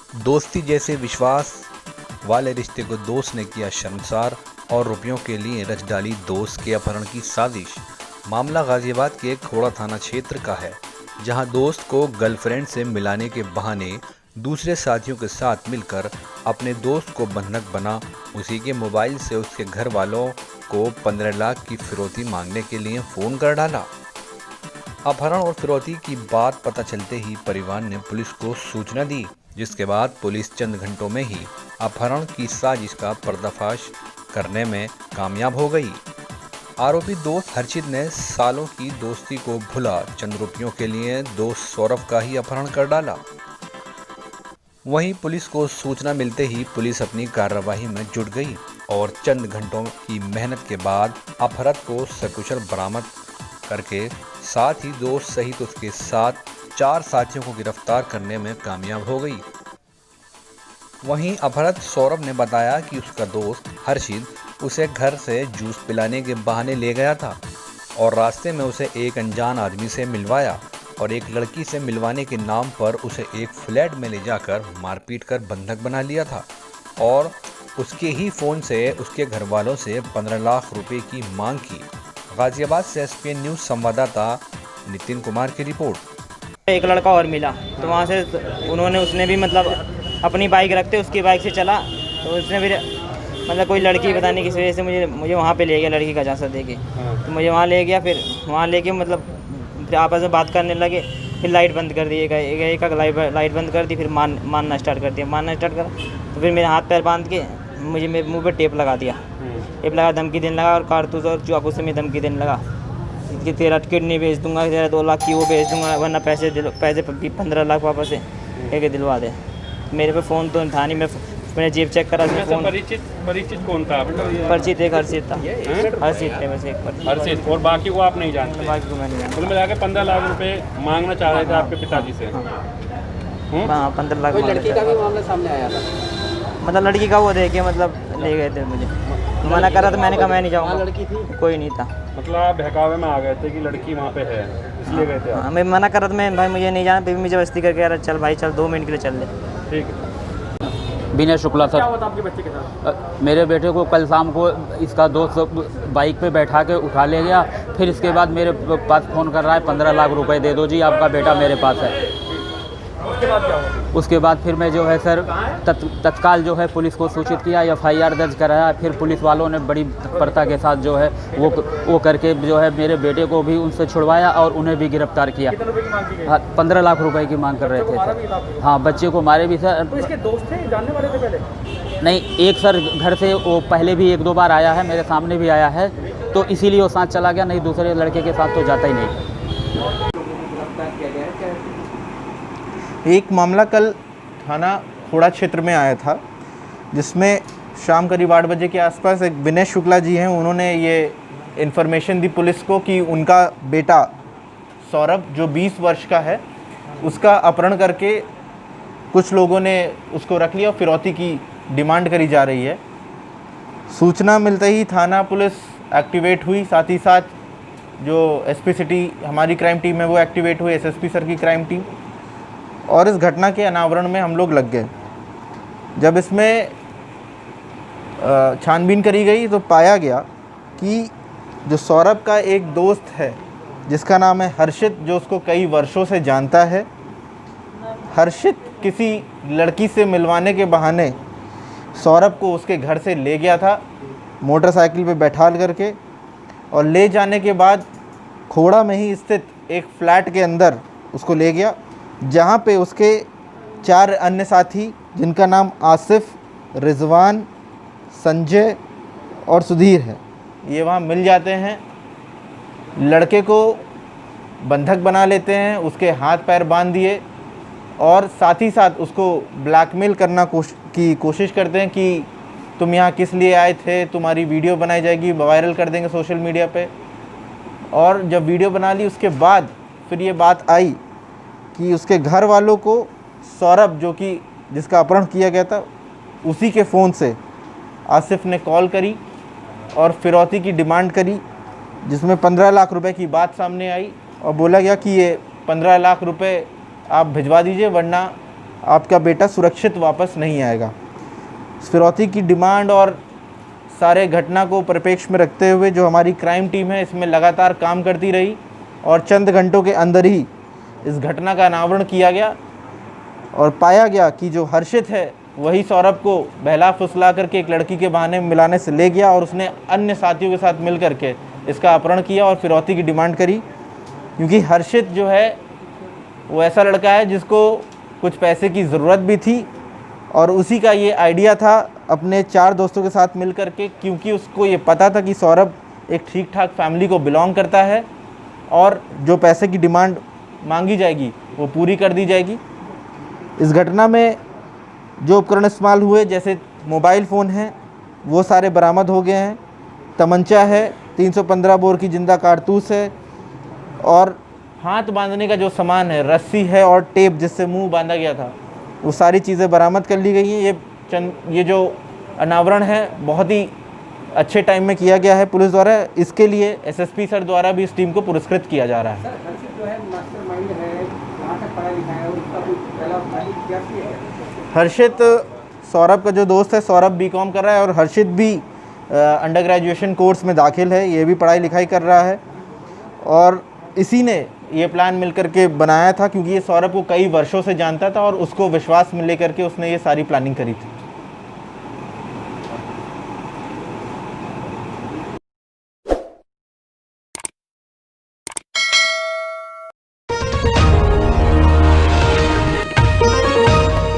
दोस्ती जैसे विश्वास वाले रिश्ते को दोस्त ने किया शर्मसार और रुपयों के लिए रच डाली दोस्त के अपहरण की साजिश। मामला गाजियाबाद के खोड़ा थाना क्षेत्र का है, जहां दोस्त को गर्लफ्रेंड से मिलाने के बहाने दूसरे साथियों के साथ मिलकर अपने दोस्त को बंधक बना उसी के मोबाइल से उसके घर वालों को 15 लाख की फिरौती मांगने के लिए फ़ोन कर डाला। अपहरण और फिरौती की बात पता चलते ही परिवार ने पुलिस को सूचना दी, जिसके बाद पुलिस चंद घंटों में ही अपहरण की साजिश का पर्दाफाश करने में कामयाब हो गई। आरोपी दोस्त हर्षित ने सालों की दोस्ती को भुला चंद रुपयों के लिए दोस्त सौरभ का ही अपहरण कर डाला। वहीं पुलिस को सूचना मिलते ही पुलिस अपनी कार्रवाई में जुट गई और चंद घंटों की मेहनत के बाद अपहरत को सकुशल बरामद करके साथ ही दोस्त सहित उसके साथ 4 साथियों को गिरफ्तार करने में कामयाब हो गई। वहीं अपहरत सौरभ ने बताया कि उसका दोस्त हर्षित उसे घर से जूस पिलाने के बहाने ले गया था और रास्ते में उसे एक अनजान आदमी से मिलवाया और एक लड़की से मिलवाने के नाम पर उसे एक फ्लैट में ले जाकर मारपीट कर बंधक बना लिया था और उसके ही फ़ोन से उसके घर वालों से 15 लाख रुपए की मांग की। गाजियाबाद से एसपीएन न्यूज़ संवाददाता नितिन कुमार की रिपोर्ट। एक लड़का और मिला तो वहाँ से उसने भी मतलब अपनी बाइक रखते उसकी बाइक से चला, तो उसने फिर मतलब कोई लड़की बताने की वजह से मुझे वहाँ पे ले गया, लड़की का झांसा दे के। तो मुझे वहाँ ले गया, फिर वहाँ लेके मतलब फिर आपस में बात करने लगे, फिर लाइट बंद कर दी, एक लाइट बंद कर दी, फिर मारना स्टार्ट कर करा। तो फिर मेरे हाथ पैर बांध के मुझे मेरे मुँह पे टेप लगा दिया, धमकी देने लगा और कारतूस और चाकू से मैं धमकी देने लगा कि तेरा किडनी बेच दूंगा, तेरा 2 लाख की वो बेच दूंगा, वरना पैसे 15 लाख वापस लेके दिलवा दे। मेरे पे फ़ोन तो था नहीं, मैंने जेब चेक करा। फ़ोन परिचित कौन था? परिचित एक हर्षित था, हर्षित थे बस, एक हर्षित। और बाकी को आप नहीं जानते? बाकी को मैं नहीं जानता। कुल मिला के 15 लाख रुपए मांगना चाह रहे थे आपके पिताजी से। हाँ 15 लाख। लड़की का भी मामला सामने आया था, मतलब लड़की का वो देखे मतलब ले गए थे, मुझे मना करा तो मैंने कहा मैं नहीं जाऊँगा। लड़की थी? कोई नहीं था। मतलब आप बहकावे में आ गए थे कि लड़की वहाँ पे है, इसलिए गए थे आप? हाँ, मैं मना करा तो मैं भाई मुझे नहीं जाना, फिर भी मुझे बस्ती करके यार चल भाई चल 2 मिनट के लिए चल ले। ठीक है। विनय शुक्ला सर। क्या हुआ था आपके बच्चे के साथ? मेरे बेटे को कल शाम को इसका दोस्त बाइक पे बैठा के उठा ले गया, फिर इसके बाद मेरे पास फ़ोन कर रहा है 15 लाख रुपए दे दो जी, आपका बेटा मेरे पास है। उसके बाद क्या हुआ? उसके बाद फिर मैं जो है सर तत्काल जो है पुलिस को सूचित किया, FIR दर्ज कराया। फिर पुलिस वालों ने बड़ी तत्परता के साथ जो है वो करके जो है मेरे बेटे को भी उनसे छुड़वाया और उन्हें भी गिरफ्तार किया। कितने रुपए की मांग की गई? हाँ 15 लाख रुपए की मांग कर रहे थे सर। हाँ बच्चे को मारे भी सर। तो इसके दोस्त थे, जानने वाले थे पहले? नहीं, एक सर घर से वो पहले भी 1-2 बार आया है, मेरे सामने भी आया है, तो इसीलिए वो साथ चला गया, नहीं दूसरे लड़के के साथ तो जाता ही नहीं। एक मामला कल थाना खोड़ा क्षेत्र में आया था, जिसमें शाम करीब 8 बजे के आसपास एक विनय शुक्ला जी हैं, उन्होंने ये इन्फॉर्मेशन दी पुलिस को कि उनका बेटा सौरभ जो 20 वर्ष का है, उसका अपहरण करके कुछ लोगों ने उसको रख लिया और फिरौती की डिमांड करी जा रही है। सूचना मिलते ही थाना पुलिस एक्टिवेट हुई, साथ ही साथ जो SP सिटी हमारी क्राइम टीम है वो एक्टिवेट हुई, SSP सर की क्राइम टीम, और इस घटना के अनावरण में हम लोग लग गए। जब इसमें छानबीन करी गई तो पाया गया कि जो सौरभ का एक दोस्त है जिसका नाम है हर्षित, जो उसको कई वर्षों से जानता है, हर्षित किसी लड़की से मिलवाने के बहाने सौरभ को उसके घर से ले गया था मोटरसाइकिल पे बैठा करके, और ले जाने के बाद खोड़ा में ही स्थित एक फ्लैट के अंदर उसको ले गया, जहाँ पे उसके 4 अन्य साथी जिनका नाम आसिफ, रिजवान, संजय और सुधीर है, ये वहाँ मिल जाते हैं। लड़के को बंधक बना लेते हैं, उसके हाथ पैर बांध दिए और साथ ही साथ उसको ब्लैकमेल करना की कोशिश करते हैं कि तुम यहाँ किस लिए आए थे, तुम्हारी वीडियो बनाई जाएगी, वायरल कर देंगे सोशल मीडिया पे। और जब वीडियो बना ली उसके बाद फिर ये बात आई कि उसके घर वालों को सौरभ, जो कि जिसका अपहरण किया गया था, उसी के फ़ोन से आसिफ ने कॉल करी और फिरौती की डिमांड करी, जिसमें 15 लाख रुपए की बात सामने आई और बोला गया कि ये 15 लाख रुपए आप भिजवा दीजिए, वरना आपका बेटा सुरक्षित वापस नहीं आएगा। फिरौती की डिमांड और सारे घटना को परिप्रेक्ष्य में रखते हुए जो हमारी क्राइम टीम है इसमें लगातार काम करती रही और चंद घंटों के अंदर ही इस घटना का अनावरण किया गया और पाया गया कि जो हर्षित है वही सौरभ को बहला फुसला करके एक लड़की के बहाने मिलाने से ले गया और उसने अन्य साथियों के साथ मिल करके इसका अपहरण किया और फिरौती की डिमांड करी। क्योंकि हर्षित जो है वो ऐसा लड़का है जिसको कुछ पैसे की ज़रूरत भी थी और उसी का ये आइडिया था अपने 4 दोस्तों के साथ मिल करके, क्योंकि उसको ये पता था कि सौरभ एक ठीक ठाक फैमिली को बिलोंग करता है और जो पैसे की डिमांड मांगी जाएगी वो पूरी कर दी जाएगी। इस घटना में जो उपकरण इस्तेमाल हुए जैसे मोबाइल फ़ोन हैं वो सारे बरामद हो गए हैं, तमंचा है, 315 बोर की जिंदा कारतूस है और हाथ बांधने का जो सामान है, रस्सी है और टेप जिससे मुंह बांधा गया था, वो सारी चीज़ें बरामद कर ली गई हैं। ये जो अनावरण है बहुत ही अच्छे टाइम में किया गया है पुलिस द्वारा। इसके लिए एसएसपी सर द्वारा भी इस टीम को पुरस्कृत किया जा रहा है। हर्षित सौरभ का जो दोस्त है, सौरभ बीकॉम कर रहा है और हर्षित भी अंडर ग्रेजुएशन कोर्स में दाखिल है, ये भी पढ़ाई लिखाई कर रहा है और इसी ने ये प्लान मिलकर के बनाया था क्योंकि ये सौरभ को कई वर्षों से जानता था और उसको विश्वास में लेकर के उसने ये सारी प्लानिंग करी थी।